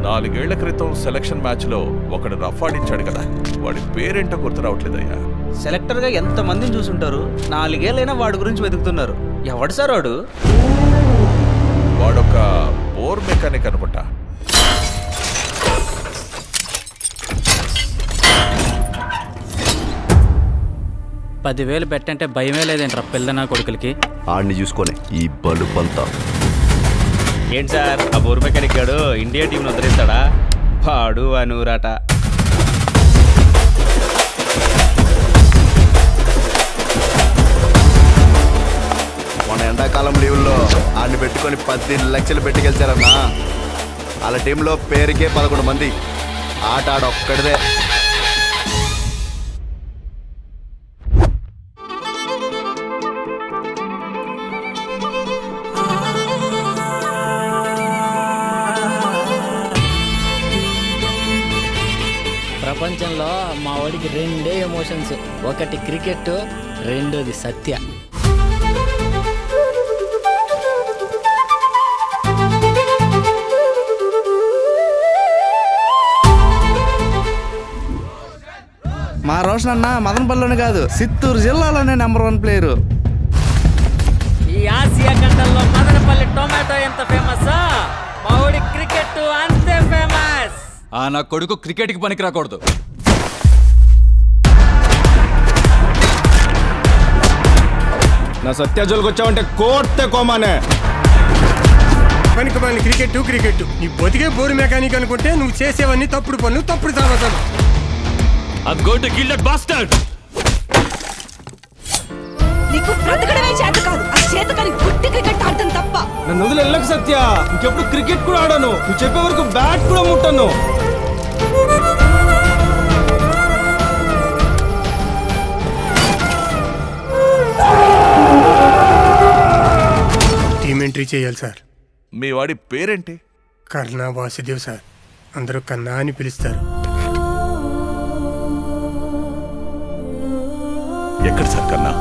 4 ఏళ్ల క్రితం selection match లో ఒకడు రఫ్ ఆడించాడు కదా, వాడి పేరేంటో గుర్తు రావట్లేదయ్యా. సెలెక్టర్ గా ఎంత మందిని చూసుంటారు, 4 ఏళ్ళైనా వాడి గురించి వెతుకుతున్నారు. ఎవడు సార్ వాడు? వాడొక బోర్ మెకానిక్ అనుకుంటా. $10,000 పెట్టంటే భయమే లేదేంట్రా పిల్లనా కొడుకులకి. ఆడిని చూసుకొని ఈ బలుపంతా. ఏంటి సార్ ఆ బోర్ మెకానిక్ గాడు ఇండియా టీంను ఉద్ధరిస్తాడా? పాడు అనూరాట. మన ఎండాకాలం లీవుల్లో ఆడిని పెట్టుకొని 10 లక్షలు పెట్టుకెళ్తారన్నా. వాళ్ళ టీంలో పేరుకే 11 మంది. ఆట ఆడొక్కడిదే. ప్రపంచంలో మా వాడికి 2 ఎమోషన్స్, ఒకటి క్రికెట్, రెండోది సత్య. మా రోషన్ అన్న మదనపల్లిలోనే కాదు, చిత్తూరు జిల్లాలోనే నంబర్ 1 ప్లేయరు. ఈ ఆసియా ఖండంలో మదనపల్లి టొమాటో ఎంత ఫేమస్, మా వాడి క్రికెట్ అంతే ఫేమస్. నా కొడుకు క్రికెట్కి పనికి రాకూడదు. నా సత్యాజోలికి వచ్చావంటే కోర్తే కోమానే. పనికి పని క్రికెట్ నీ బతికే బోరు మెకానిక్ అనుకుంటే నువ్వు చేసేవన్నీ తప్పుడు పనులు, తప్పుడు సాగుతాను. I'm going to kill that bastard. నీకు బ్రతకడమే చేత కాదు, ఆ చేత కాని గుట్టి క్రికెట్ ఆడటం తప్ప. నన్ను వదిలి వెళ్ళకు సత్య. ఇంకెప్పుడు క్రికెట్ కూడా ఆడాను. నువ్వు చెప్పే వరకు బ్యాట్ కూడా ముట్టను. టీమ్ ఎంట్రీ చేయాలి సార్. మీ వాడి పేరేంటి? కర్ణా వాసుదేవ్ సార్. అందరూ కన్నా అని పిలుస్తారు. ఎక్కడ సార్ కన్నా?